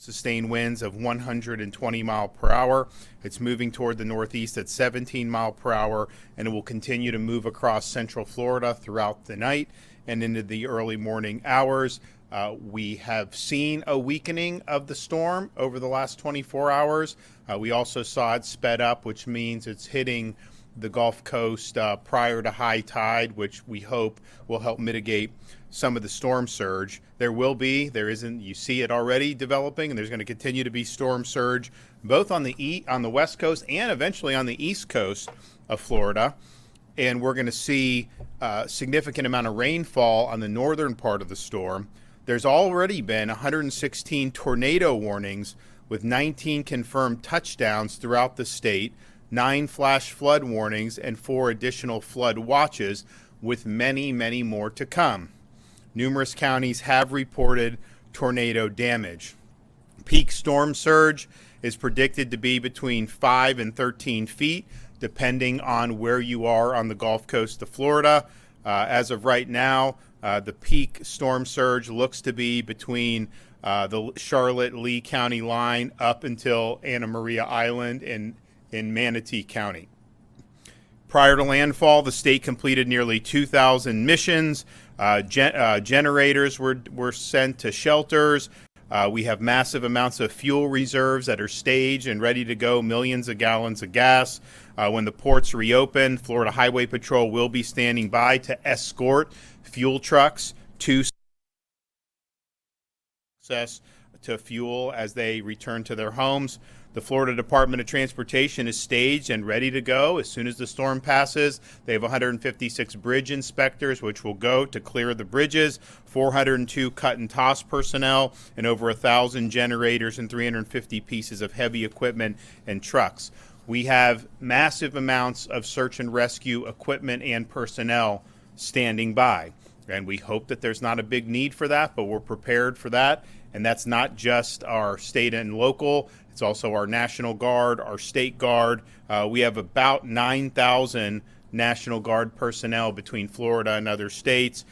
sustained winds of 120 mile per hour. It's moving toward the northeast at 17 mile per hour, and it will continue to move across central Florida throughout the night and into the early morning hours. We have seen a weakening of the storm over the last 24 hours. We also saw it sped up, which means it's hitting the Gulf Coast prior to high tide, which we hope will help mitigate some of the storm surge. There isn't, you see it already developing, and there's going to continue to be storm surge both on the west coast and eventually on the east coast of Florida. And we're going to see a significant amount of rainfall on the northern part of the storm. There's already been 116 tornado warnings with 19 confirmed touchdowns throughout the state, 9 flash flood warnings, and 4 additional flood watches, with many, many more to come. Numerous counties have reported tornado damage. Peak storm surge is predicted to be between 5 and 13 feet, depending on where you are on the Gulf Coast of Florida. As of right now, the peak storm surge looks to be between the Charlotte-Lee County line up until Anna Maria Island in Manatee County. Prior to landfall, the state completed nearly 2,000 missions. Generators were sent to shelters. We have massive amounts of fuel reserves that are staged and ready to go, millions of gallons of gas. When the ports reopen, Florida Highway Patrol will be standing by to escort fuel trucks to access to fuel as they return to their homes. The Florida Department of Transportation is staged and ready to go as soon as the storm passes. They have 156 bridge inspectors, which will go to clear the bridges, 402 cut and toss personnel, and over 1,000 generators and 350 pieces of heavy equipment and trucks. We have massive amounts of search and rescue equipment and personnel standing by. And we hope that there's not a big need for that, but we're prepared for that. And that's not just our state and local. It's also our National Guard, our State Guard. We have about 9,000 National Guard personnel between Florida and other states.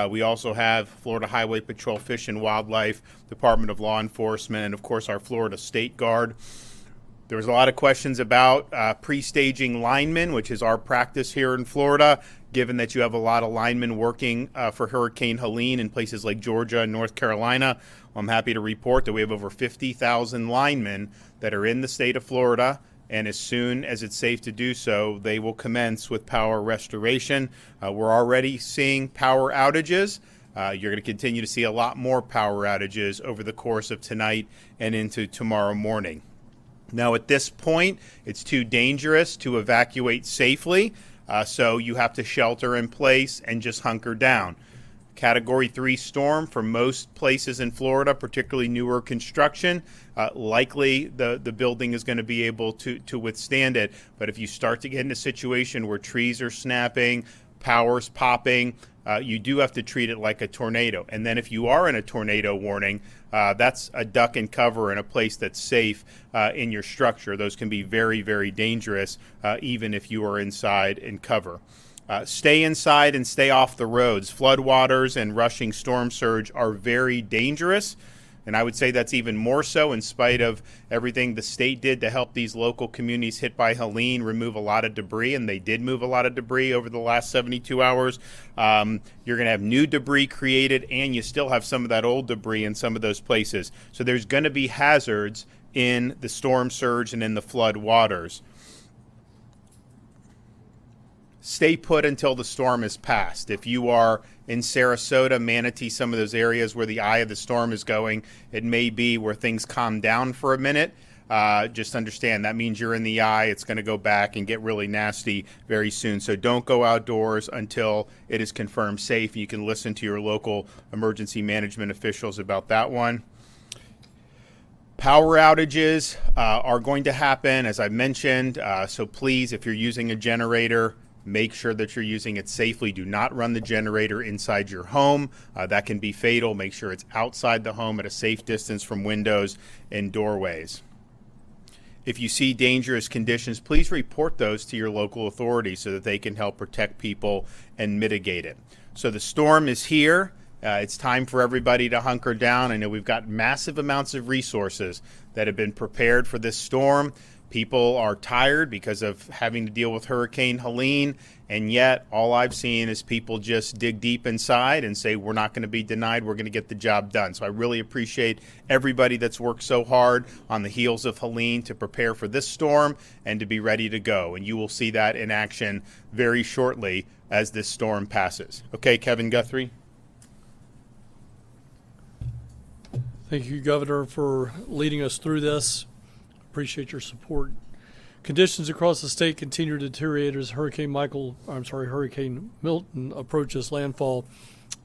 We also have Florida Highway Patrol, Fish and Wildlife, Department of Law Enforcement, and of course our Florida State Guard. There was a lot of questions about pre-staging linemen, which is our practice here in Florida, given that you have a lot of linemen working for Hurricane Helene in places like Georgia and North Carolina. I'm happy to report that we have over 50,000 linemen that are in the state of Florida, and as soon as it's safe to do so, they will commence with power restoration. We're already seeing power outages. You're going to continue to see a lot more power outages over the course of tonight and into tomorrow morning. Now, at this point, it's too dangerous to evacuate safely, so you have to shelter in place and just hunker down. Category 3 storm for most places in Florida, particularly newer construction. Likely the building is going to be able to withstand it. But if you start to get in a situation where trees are snapping, power's popping, you do have to treat it like a tornado. And then if you are in a tornado warning, that's a duck and cover in a place that's safe in your structure. Those can be very, very dangerous, even if you are inside in cover. Stay inside and stay off the roads. Floodwaters and rushing storm surge are very dangerous. And I would say that's even more so in spite of everything the state did to help these local communities hit by Helene remove a lot of debris. And they did move a lot of debris over the last 72 hours. You're going to have new debris created, and you still have some of that old debris in some of those places. So there's going to be hazards in the storm surge and in the flood waters. Stay put until the storm is passed. If you are in Sarasota, Manatee, some of those areas where the eye of the storm is going, it may be where things calm down for a minute. Just understand that means you're in the eye. It's going to go back and get really nasty very soon. So don't go outdoors until it is confirmed safe. You can listen to your local emergency management officials about that one. Power outages are going to happen, as I mentioned. So please, if you're using a generator, make sure that you're using it safely. Do not run the generator inside your home. That can be fatal. Make sure it's outside the home at a safe distance from windows and doorways. If you see dangerous conditions, please report those to your local authorities so that they can help protect people and mitigate it. So the storm is here. It's time for everybody to hunker down. I know we've got massive amounts of resources that have been prepared for this storm. People are tired because of having to deal with Hurricane Helene, and yet all I've seen is people just dig deep inside and say, we're not going to be denied, we're going to get the job done. So I really appreciate everybody that's worked so hard on the heels of Helene to prepare for this storm and to be ready to go. And you will see that in action very shortly as this storm passes. Okay, Kevin Guthrie. Thank you, Governor, for leading us through this. Appreciate your support. Conditions across the state continue to deteriorate as Hurricane Milton approaches landfall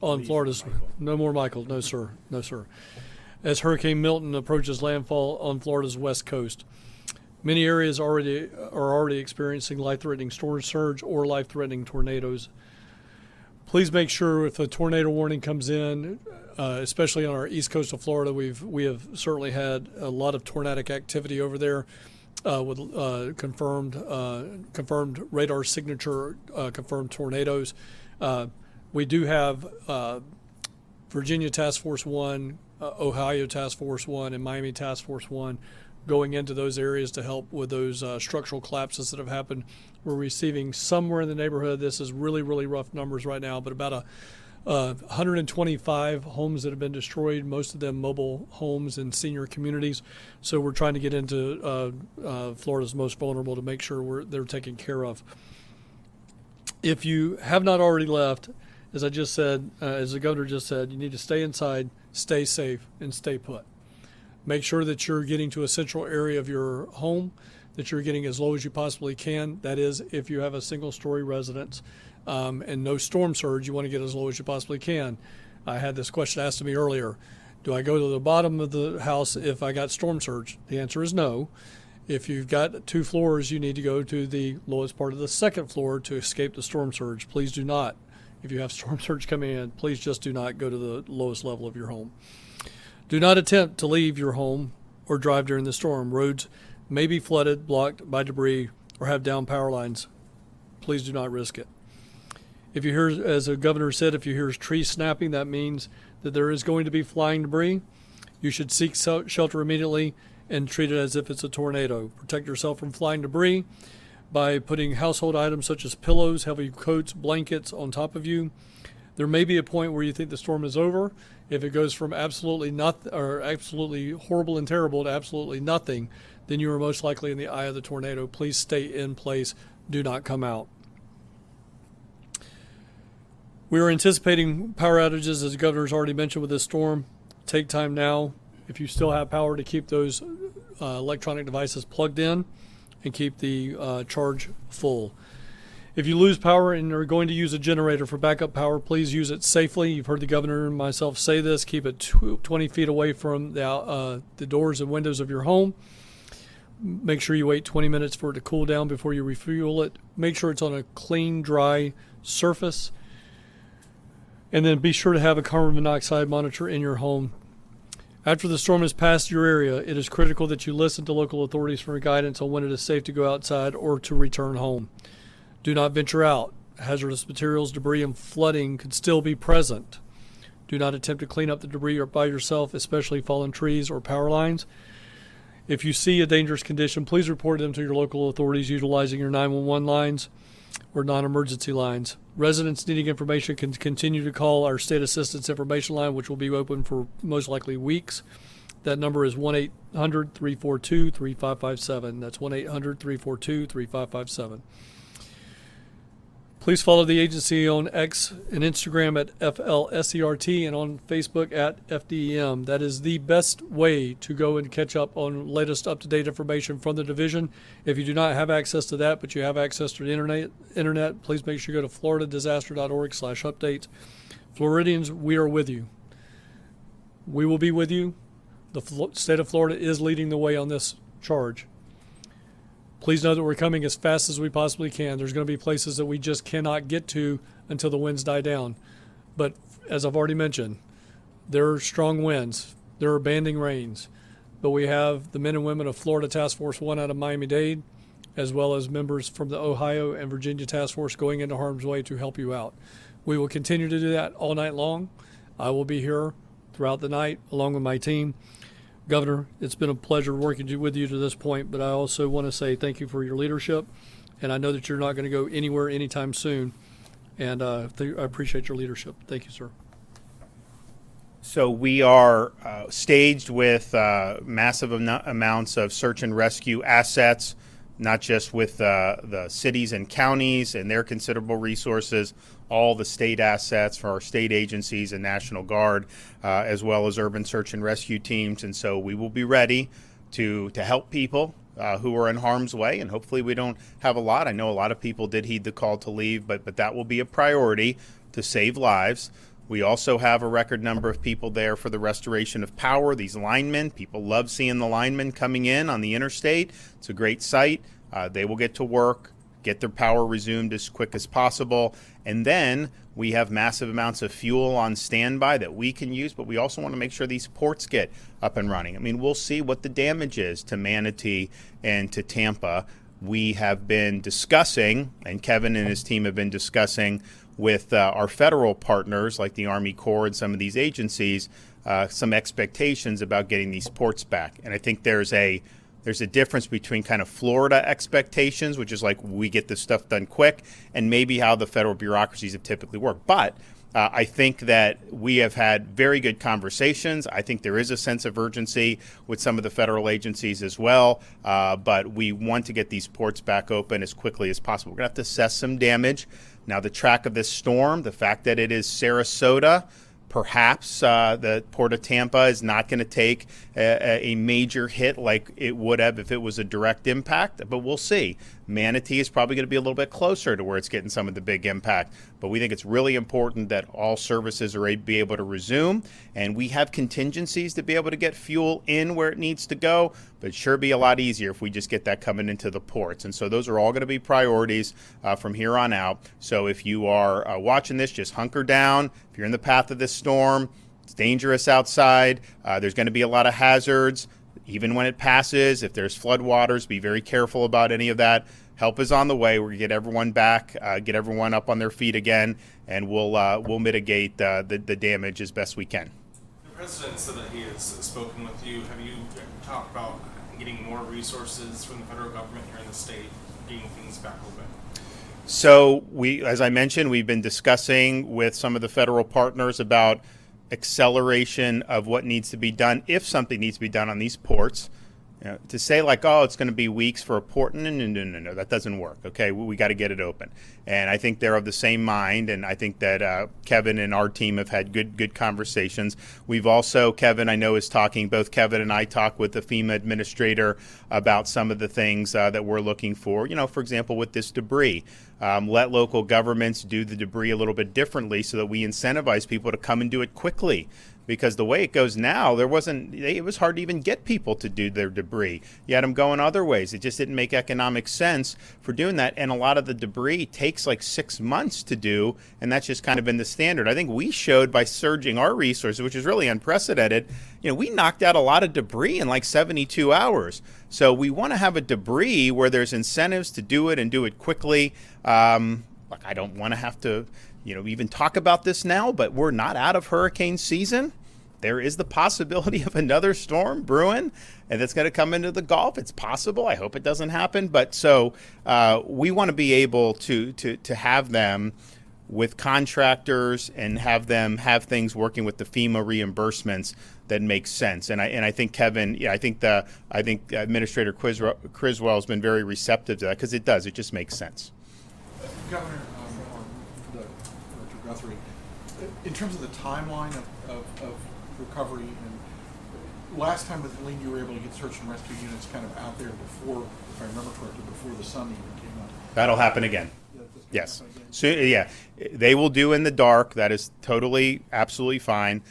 on Florida's. No more Michael. No, sir. No, sir. As Hurricane Milton approaches landfall on Florida's west coast, many areas are already experiencing life-threatening storm surge or life-threatening tornadoes. Please make sure if a tornado warning comes in, especially on our east coast of Florida, we have certainly had a lot of tornadic activity over there with confirmed radar signature, confirmed tornadoes. We do have Virginia Task Force 1, Ohio Task Force 1, and Miami Task Force 1 going into those areas to help with those structural collapses that have happened. We're receiving somewhere in the neighborhood, this is really, really rough numbers right now, but about 125 homes that have been destroyed, most of them mobile homes and senior communities. So we're trying to get into Florida's most vulnerable to make sure they're taken care of. If you have not already left, as I just said, as the governor just said, you need to stay inside, stay safe, and stay put. Make sure that you're getting to a central area of your home, that you're getting as low as you possibly can. That is, if you have a single-story residence and no storm surge, you want to get as low as you possibly can. I had this question asked to me earlier. Do I go to the bottom of the house if I got storm surge? The answer is no. If you've got 2 floors, you need to go to the lowest part of the 2nd floor to escape the storm surge. Please do not. If you have storm surge coming in, please just do not go to the lowest level of your home. Do not attempt to leave your home or drive during the storm. Roads may be flooded, blocked by debris, or have down power lines. Please do not risk it. If you hear, as the governor said, if you hear trees snapping, that means that there is going to be flying debris. You should seek shelter immediately and treat it as if it's a tornado. Protect yourself from flying debris by putting household items such as pillows, heavy coats, blankets on top of you. There may be a point where you think the storm is over. If it goes from absolutely nothing or absolutely horrible and terrible to absolutely nothing, then you are most likely in the eye of the tornado. Please stay in place. Do not come out. We are anticipating power outages, as the governor's already mentioned, with this storm. Take time now, if you still have power, to keep those electronic devices plugged in and keep the charge full. If you lose power and are going to use a generator for backup power, please use it safely. You've heard the governor and myself say this. Keep it 20 feet away from the doors and windows of your home. Make sure you wait 20 minutes for it to cool down before you refuel it. Make sure it's on a clean, dry surface. And then be sure to have a carbon monoxide monitor in your home. After the storm has passed your area, it is critical that you listen to local authorities for guidance on when it is safe to go outside or to return home. Do not venture out. Hazardous materials, debris, and flooding could still be present. Do not attempt to clean up the debris by yourself, especially fallen trees or power lines. If you see a dangerous condition, please report them to your local authorities utilizing your 911 lines or non-emergency lines. Residents needing information can continue to call our State Assistance Information Line, which will be open for most likely weeks. That number is 1-800-342-3557. That's 1-800-342-3557. Please follow the agency on X and Instagram at FLSERT and on Facebook at FDEM. That is the best way to go and catch up on latest up-to-date information from the division. If you do not have access to that, but you have access to the internet, please make sure you go to floridadisaster.org/updates. Floridians, we are with you. We will be with you. The state of Florida is leading the way on this charge. Please know that we're coming as fast as we possibly can. There's going to be places that we just cannot get to until the winds die down. But as I've already mentioned, there are strong winds. There are banding rains. But we have the men and women of Florida Task Force 1 out of Miami-Dade, as well as members from the Ohio and Virginia Task Force going into harm's way to help you out. We will continue to do that all night long. I will be here throughout the night along with my team. Governor, it's been a pleasure working with you to this point, but I also want to say thank you for your leadership. And I know that you're not going to go anywhere anytime soon. And I appreciate your leadership. Thank you, sir. So we are staged with massive amounts of search and rescue assets, not just with the cities and counties and their considerable resources, all the state assets for our state agencies and National Guard, as well as urban search and rescue teams. And so we will be ready to help people who are in harm's way, and hopefully we don't have a lot. I know a lot of people did heed the call to leave, but that will be a priority to save lives. We also have a record number of people there for the restoration of power. These linemen, people love seeing the linemen coming in on the interstate. It's a great sight. They will get to work, get their power resumed as quick as possible. And then we have massive amounts of fuel on standby that we can use, but we also want to make sure these ports get up and running. I mean, we'll see what the damage is to Manatee and to Tampa. We have been discussing, and Kevin and his team have been discussing with our federal partners like the Army Corps and some of these agencies, some expectations about getting these ports back. And I think there's a difference between kind of Florida expectations, which is like we get this stuff done quick, and maybe how the federal bureaucracies have typically worked. But I think that we have had very good conversations. I think there is a sense of urgency with some of the federal agencies as well, but we want to get these ports back open as quickly as possible. We're going to have to assess some damage. Now, the track of this storm, the fact that it is Sarasota, perhaps the Port of Tampa is not going to take a major hit like it would have if it was a direct impact, but we'll see. Manatee is probably going to be a little bit closer to where it's getting some of the big impact, but we think it's really important that all services are be able to resume, and we have contingencies to be able to get fuel in where it needs to go, but it sure be a lot easier if we just get that coming into the ports. And so those are all going to be priorities from here on out. So if you are watching this, just hunker down. If you're in the path of this storm, it's dangerous outside. There's going to be a lot of hazards. Even when it passes, if there's floodwaters, be very careful about any of that. Help is on the way. We're going to get everyone back, get everyone up on their feet again, and we'll mitigate the damage as best we can. The president said that he has spoken with you. Have you talked about getting more resources from the federal government here in the state, getting things back open? So as I mentioned, we've been discussing with some of the federal partners about acceleration of what needs to be done if something needs to be done on these ports. To say like, oh, it's going to be weeks for a port, no, that doesn't work. Okay, we got to get it open. And I think they're of the same mind, and I think that Kevin and our team have had good conversations. We've also, Kevin, I know, is talking, both Kevin and I talk with the FEMA administrator about some of the things that we're looking for. For example, with this debris. Let local governments do the debris a little bit differently so that we incentivize people to come and do it quickly. Because the way it goes now, it was hard to even get people to do their debris. You had them going other ways. It just didn't make economic sense for doing that. And a lot of the debris takes like 6 months to do, and that's just kind of been the standard. I think we showed by surging our resources, which is really unprecedented, we knocked out a lot of debris in like 72 hours. So we want to have a debris where there's incentives to do it and do it quickly. I don't want to have to even talk about this now, but we're not out of hurricane season. There is the possibility of another storm brewing, and that's going to come into the Gulf. It's possible. I hope it doesn't happen. But so we want to be able to have them with contractors and have them have things working with the FEMA reimbursements that make sense. And I think Kevin, I think Administrator Criswell has been very receptive to that because it does. It just makes sense. Governor, Guthrie, in terms of the timeline of recovery, and last time with Helene, you were able to get search and rescue units kind of out there before, if I remember correctly, before the sun even came up. That'll happen again. Yes. So, yeah, they will do in the dark. That is totally, absolutely fine.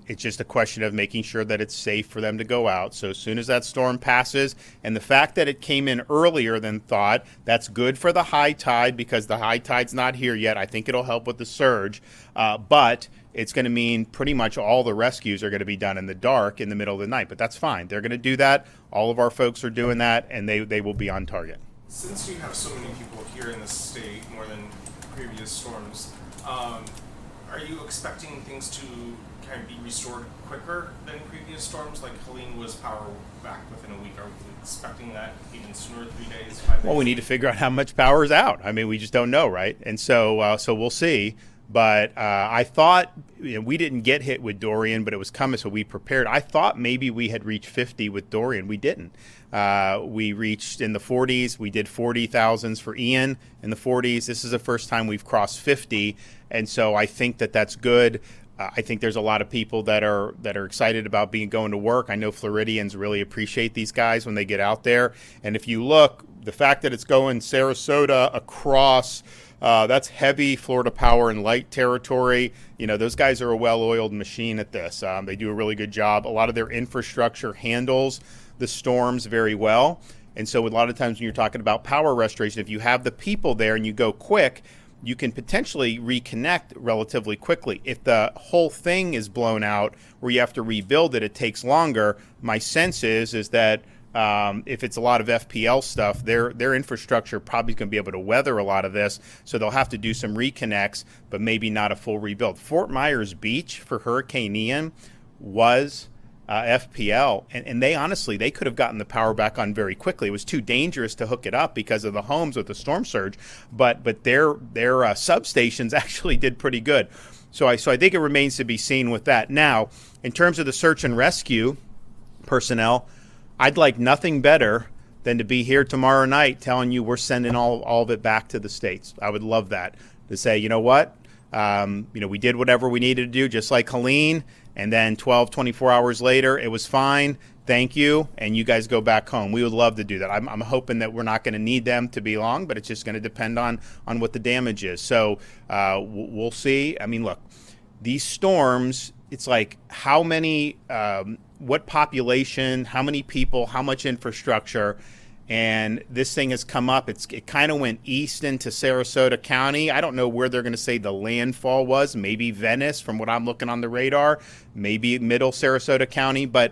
It's just a question of making sure that it's safe for them to go out. So as soon as that storm passes, and the fact that it came in earlier than thought, that's good for the high tide because the high tide's not here yet. I think it'll help with the surge, but it's going to mean pretty much all the rescues are going to be done in the dark in the middle of the night. But that's fine. They're going to do that. All of our folks are doing that, and they will be on target. Since you have so many people here in the state, more than previous storms, Are you expecting things to kind of be restored quicker than previous storms? Like Helene was power back within a week. Are we expecting that even sooner, 3 days, 5 days? Well, we need to figure out how much power is out. I mean, we just don't know, right? And so we'll see. But I thought, we didn't get hit with Dorian, but it was coming, so we prepared. I thought maybe we had reached 50 with Dorian. We didn't. We reached in the 40s. We did 40,000s for Ian in the 40s. This is the first time we've crossed 50, and so I think that that's good. I think there's a lot of people that are excited about going to work. I know Floridians really appreciate these guys when they get out there. And if you look, the fact that it's going Sarasota across, that's heavy Florida Power and Light territory. Those guys are a well-oiled machine at this. They do a really good job. A lot of their infrastructure handles the storms very well. And so a lot of times when you're talking about power restoration, if you have the people there and you go quick, you can potentially reconnect relatively quickly. If the whole thing is blown out where you have to rebuild it, it takes longer. My sense is that if it's a lot of FPL stuff, their infrastructure probably is going to be able to weather a lot of this, so they'll have to do some reconnects, but maybe not a full rebuild. Fort Myers Beach for Hurricane Ian was FPL, and they could have gotten the power back on very quickly. It was too dangerous to hook it up because of the homes with the storm surge, but their substations actually did pretty good. So I think it remains to be seen with that. Now, in terms of the search and rescue personnel, I'd like nothing better than to be here tomorrow night telling you we're sending all of it back to the States. I would love that, to say, you know what, we did whatever we needed to do, just like Helene, and then 24 hours later, it was fine. Thank you, and you guys go back home. We would love to do that. I'm hoping that we're not going to need them to be long, but it's just going to depend on what the damage is. So we'll see. I mean, look, these storms, it's like how many, what population, how many people, how much infrastructure, and this thing has come up. It kind of went east into Sarasota County. I don't know where they're going to say the landfall was. Maybe Venice, from what I'm looking on the radar. Maybe middle Sarasota County. But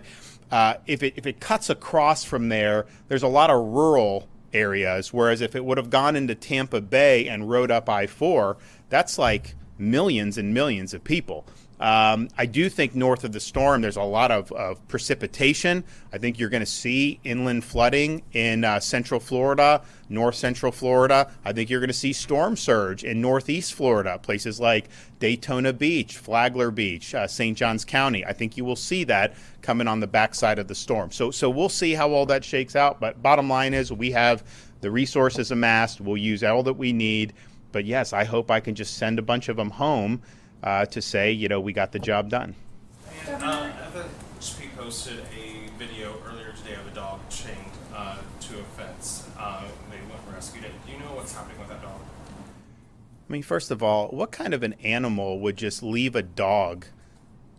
if it cuts across from there, there's a lot of rural areas. Whereas if it would have gone into Tampa Bay and rode up I-4, that's like millions and millions of people. I do think north of the storm, there's a lot of precipitation. I think you're going to see inland flooding in central Florida, north central Florida. I think you're going to see storm surge in northeast Florida, places like Daytona Beach, Flagler Beach, St. Johns County. I think you will see that coming on the backside of the storm. So we'll see how all that shakes out. But bottom line is we have the resources amassed. We'll use all that we need. But yes, I hope I can just send a bunch of them home to say, we got the job done. And FHP posted a video earlier today of a dog chained to a fence. They went and rescued it. Do you know what's happening with that dog? I mean, first of all, what kind of an animal would just leave a dog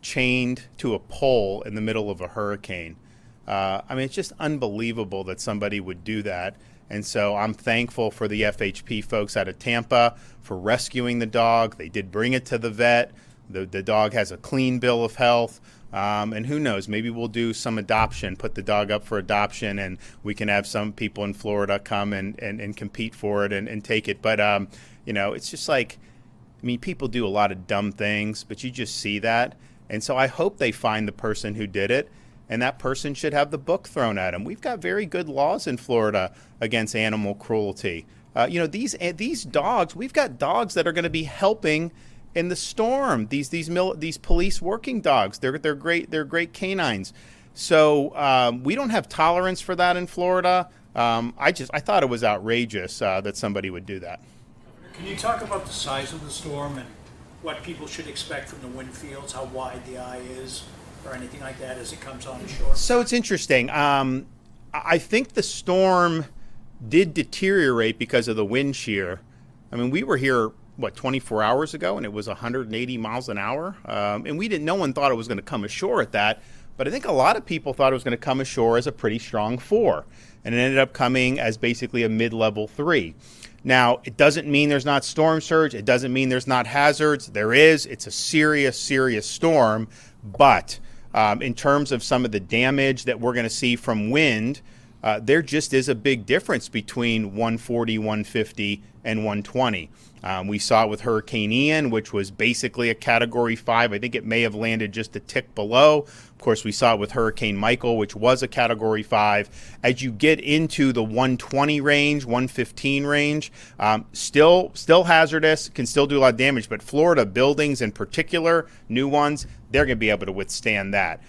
chained to a pole in the middle of a hurricane? I mean, it's just unbelievable that somebody would do that. And so I'm thankful for the FHP folks out of Tampa for rescuing the dog. They did bring it to the vet. The dog has a clean bill of health. And who knows, maybe we'll do some adoption, put the dog up for adoption, and we can have some people in Florida come and compete for it and take it. But, it's just like, I mean, people do a lot of dumb things, but you just see that. And so I hope they find the person who did it. And that person should have the book thrown at him. We've got very good laws in Florida against animal cruelty. These dogs, we've got dogs that are going to be helping in the storm. These police working dogs, they're great. They're great canines. So we don't have tolerance for that in Florida. I thought it was outrageous that somebody would do that. Can you talk about the size of the storm and what people should expect from the wind fields, how wide the eye is, or anything like that as it comes on shore? So it's interesting. I think the storm did deteriorate because of the wind shear. I mean, we were here, 24 hours ago, and it was 180 miles an hour. And no one thought it was going to come ashore at that. But I think a lot of people thought it was going to come ashore as a pretty strong 4. And it ended up coming as basically a mid-level 3. Now, it doesn't mean there's not storm surge. It doesn't mean there's not hazards. There is. It's a serious, serious storm. But in terms of some of the damage that we're going to see from wind, there just is a big difference between 140, 150, and 120. We saw it with Hurricane Ian, which was basically a Category 5. I think it may have landed just a tick below. Of course, we saw it with Hurricane Michael, which was a Category 5. As you get into the 120 range, 115 range, still hazardous, can still do a lot of damage. But Florida buildings in particular, new ones, they're going to be able to withstand that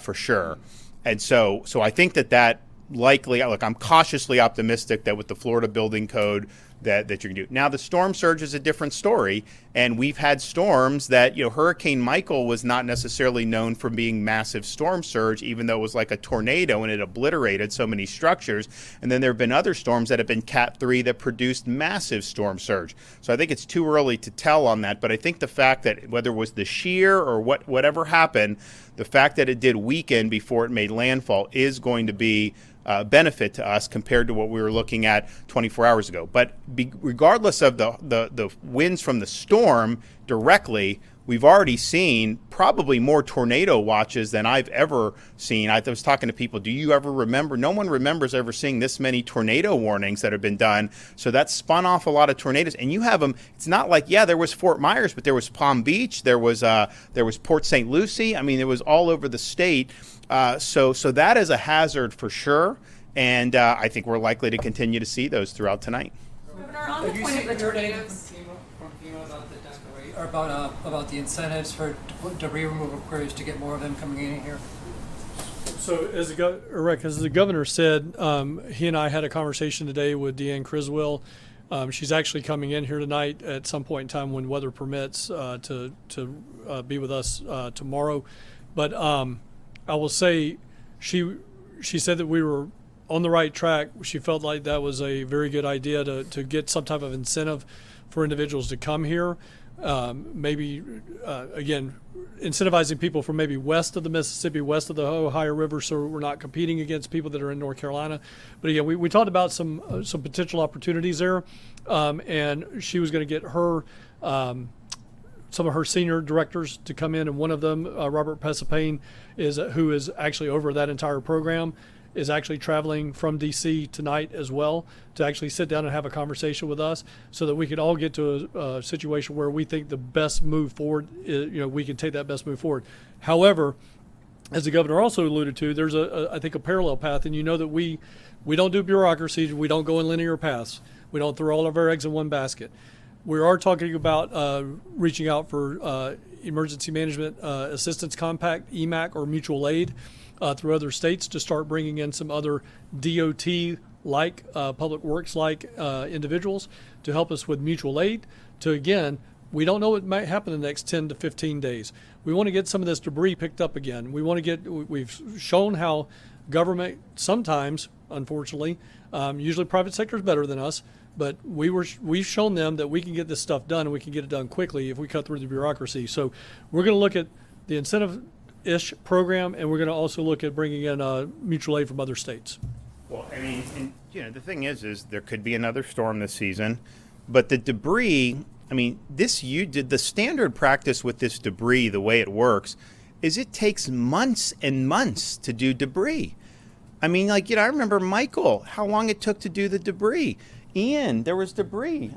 for sure. And so I think that likely, look, I'm cautiously optimistic that with the Florida building code that you're going to do. Now, the storm surge is a different story, and we've had storms that, Hurricane Michael was not necessarily known for being massive storm surge, even though it was like a tornado and it obliterated so many structures. And then there have been other storms that have been Cat 3 that produced massive storm surge. So I think it's too early to tell on that, but I think the fact that whether it was the shear or whatever happened, the fact that it did weaken before it made landfall is going to be benefit to us compared to what we were looking at 24 hours ago. But regardless of the winds from the storm directly, we've already seen probably more tornado watches than I've ever seen. I was talking to people, do you ever remember? No one remembers ever seeing this many tornado warnings that have been done. So that spun off a lot of tornadoes. And you have them, it's not like, there was Fort Myers, but there was Palm Beach, there was Port St. Lucie. I mean, it was all over the state. So that is a hazard for sure. And I think we're likely to continue to see those throughout tonight. Governor, on the point of the tornadoes. From FEMA about the declaration, or about the incentives for debris removal crews to get more of them coming in here? So as the governor said, he and I had a conversation today with Deanne Criswell. She's actually coming in here tonight at some point in time when weather permits to be with us tomorrow. But I will say she said that we were on the right track. She felt like that was a very good idea to get some type of incentive for individuals to come here. Maybe, again, incentivizing people from maybe west of the Mississippi, west of the Ohio River, so we're not competing against people that are in North Carolina. But again, we talked about some potential opportunities there, and she was going to get her some of her senior directors to come in, and one of them, Robert Pesapane, who is actually over that entire program, is actually traveling from D.C. tonight as well to actually sit down and have a conversation with us so that we could all get to a situation where we think the best move forward is, we can take that best move forward. However, as the governor also alluded to, there's I think a parallel path, and that we don't do bureaucracy, we don't go in linear paths, we don't throw all of our eggs in one basket. We are talking about reaching out for Emergency Management Assistance Compact, EMAC, or mutual aid through other states to start bringing in some other DOT-like, public works-like individuals to help us with mutual aid. Again, we don't know what might happen in the next 10 to 15 days. We want to get some of this debris picked up again. We've shown how government sometimes, unfortunately, usually private sector is better than us, but we've shown them that we can get this stuff done, and we can get it done quickly if we cut through the bureaucracy. So we're going to look at the incentive-ish program, and we're going to also look at bringing in mutual aid from other states. Well, I mean, the thing is there could be another storm this season, but the debris, the standard practice with this debris, the way it works, is it takes months and months to do debris. I remember Michael, how long it took to do the debris. Ian, there was debris.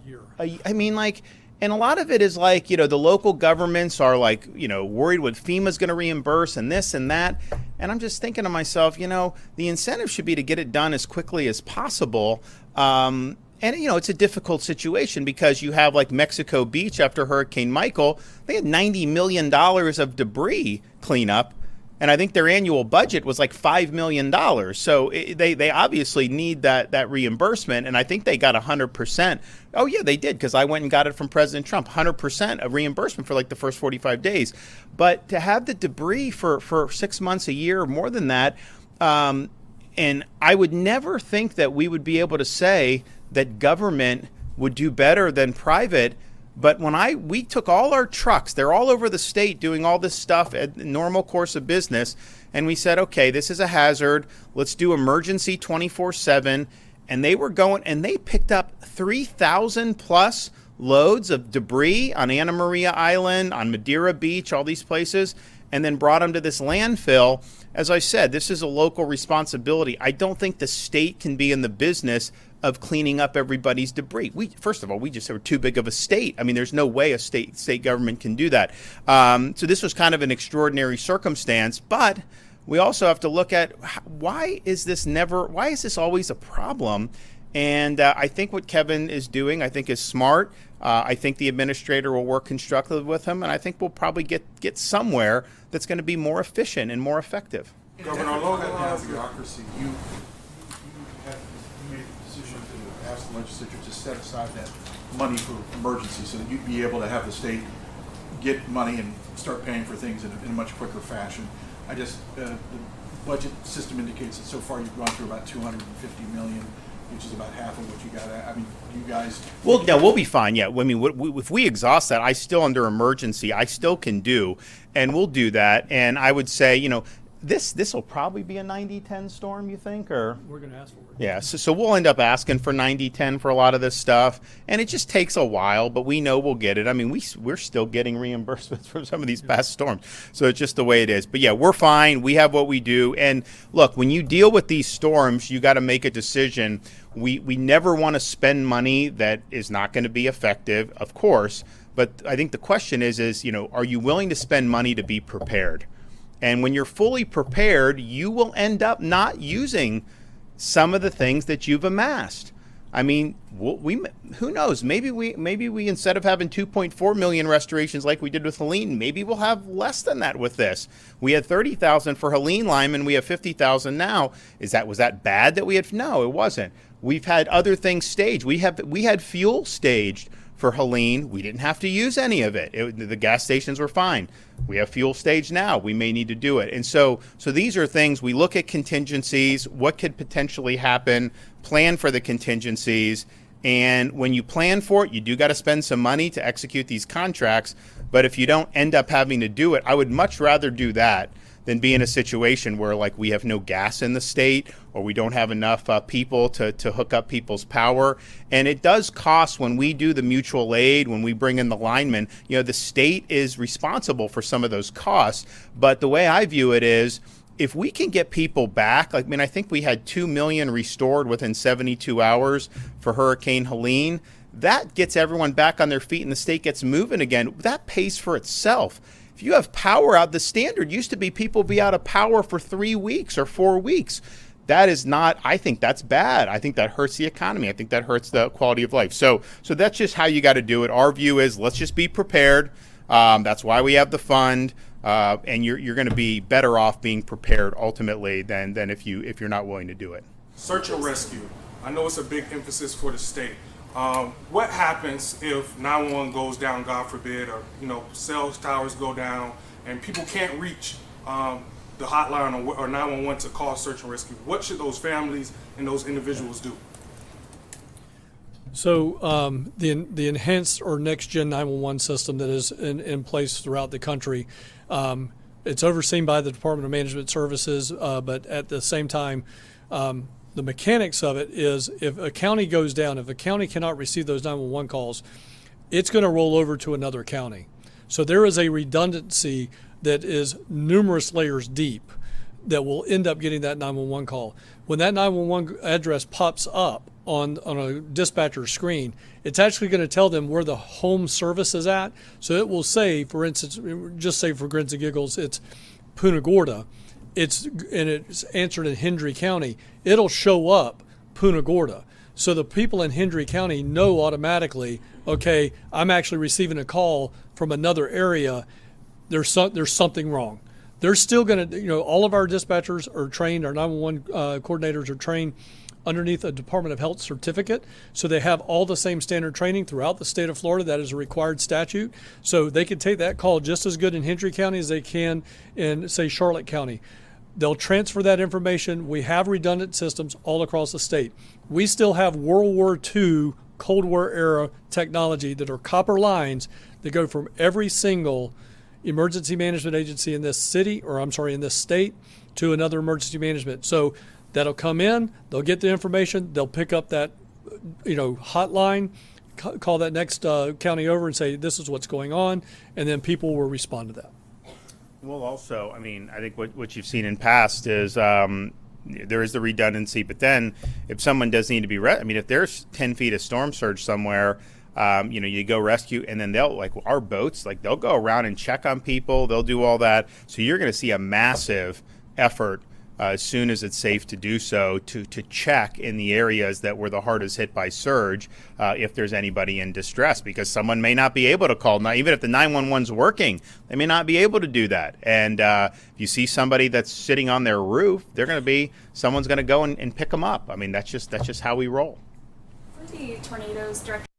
And a lot of it is the local governments are worried what FEMA's going to reimburse and this and that. And I'm just thinking to myself, the incentive should be to get it done as quickly as possible. And, it's a difficult situation because you have Mexico Beach after Hurricane Michael. They had $90 million of debris cleanup. And I think their annual budget was $5 million. So they obviously need that reimbursement. And I think they got 100%. Oh, yeah, they did, because I went and got it from President Trump, 100% of reimbursement for the first 45 days. But to have the debris for 6 months, a year, or more than that, and I would never think that we would be able to say that government would do better than private. But when we took all our trucks, they're all over the state doing all this stuff at the normal course of business, and we said, okay, this is a hazard. Let's do emergency 24/7. And they were going, and they picked up 3,000 plus loads of debris on Anna Maria Island, on Madeira Beach, all these places, and then brought them to this landfill. as I said, this is a local responsibility. I don't think the state can be in the business of cleaning up everybody's debris. First of all, we just are too big of a state. I mean, there's no way a state government can do that. So this was kind of an extraordinary circumstance, but we also have to look at why is this always a problem? And I think what Kevin is doing, I think, is smart. I think the administrator will work constructively with him, and I think we'll probably get somewhere that's going to be more efficient and more effective. Governor Logan, bureaucracy. You made the decision to ask the legislature to set aside that money for emergency, so that you'd be able to have the state get money and start paying for things in a much quicker fashion. The budget system indicates that so far you've gone through about 250 million, which is about half of what you got. I mean, you guys. Well, no, we'll be fine. Yeah, I mean, if we exhaust that, I still under emergency, I still can do, and we'll do that. And I would say, this will probably be a 90-10 storm, you think, or We're going to ask for it. yeah. So we'll end up asking for 90-10 for a lot of this stuff, and it just takes a while, but we know we'll get it. I mean, we're still getting reimbursements from some of these past storms, so it's just the way it is. But yeah, we're fine. We have what we do, and look, when you deal with these storms, you got to make a decision. We never want to spend money that is not going to be effective, of course. But I think the question is, are you willing to spend money to be prepared? And when you're fully prepared, you will end up not using some of the things that you've amassed. I mean, who knows? Maybe we instead of having 2.4 million restorations like we did with Helene, maybe we'll have less than that with this. We had 30,000 for Helene Lyman, we have 50,000 now. Was that bad that we had? No, it wasn't. We've had other things staged. We had fuel staged for Helene. We didn't have to use any of it. The gas stations were fine. We have fuel stage now. We may need to do it. And so these are things we look at contingencies, what could potentially happen, plan for the contingencies. And when you plan for it, you do got to spend some money to execute these contracts. But if you don't end up having to do it, I would much rather do that than be in a situation where like we have no gas in the state or we don't have enough people to hook up people's power. And it does cost when we do the mutual aid, when we bring in the linemen, the state is responsible for some of those costs. But the way I view it is, if we can get people back, I think we had 2 million restored within 72 hours for Hurricane Helene. That gets everyone back on their feet and the state gets moving again. That pays for itself. If you have power out, the standard used to be people be out of power for 3 weeks or 4 weeks. That is not, I think that's bad. I think that hurts the economy. I think that hurts the quality of life. So that's just how you got to do it. Our view is let's just be prepared. That's why we have the fund. And you're going to be better off being prepared ultimately than if you're not willing to do it. Search and rescue. I know it's a big emphasis for the state. What happens if 911 goes down, God forbid, or cell towers go down and people can't reach the hotline or 911 to call search and rescue? What should those families and those individuals do? So the enhanced or next gen 911 system that is in place throughout the country, it's overseen by the Department of Management Services, but at the same time, the mechanics of it is if a county goes down, if a county cannot receive those 911 calls, it's going to roll over to another county. So there is a redundancy that is numerous layers deep that will end up getting that 911 call. When that 911 address pops up on a dispatcher screen, it's actually going to tell them where the home service is at. So it will say, for instance, just say for grins and giggles, it's Punta Gorda. It's answered in Hendry County. It'll show up Punta Gorda. So the people in Hendry County know automatically, okay, I'm actually receiving a call from another area. There's something wrong. They're still going to, all of our dispatchers are trained, our 911 coordinators are trained underneath a Department of Health certificate. So they have all the same standard training throughout the state of Florida. That is a required statute. So they can take that call just as good in Hendry County as they can in, say, Charlotte County. They'll transfer that information. We have redundant systems all across the state. We still have World War II, Cold War era technology that are copper lines that go from every single emergency management agency in this in this state to another emergency management. So that'll come in, they'll get the information, they'll pick up that, hotline, call that next county over and say, this is what's going on, and then people will respond to that. Well, also, I mean, I think what you've seen in past is there is the redundancy, but then if someone does need to be, I mean, if there's 10 feet of storm surge somewhere, you go rescue, and then they'll, like our boats, like they'll go around and check on people. They'll do all that. So you're going to see a massive effort as soon as it's safe to do so to check in the areas that were the hardest hit by surge if there's anybody in distress, because someone may not be able to call. Now, even if the 911's working, they may not be able to do that. And if you see somebody that's sitting on their roof, someone's going to go and pick them up. I mean, that's just how we roll. For the tornadoes directly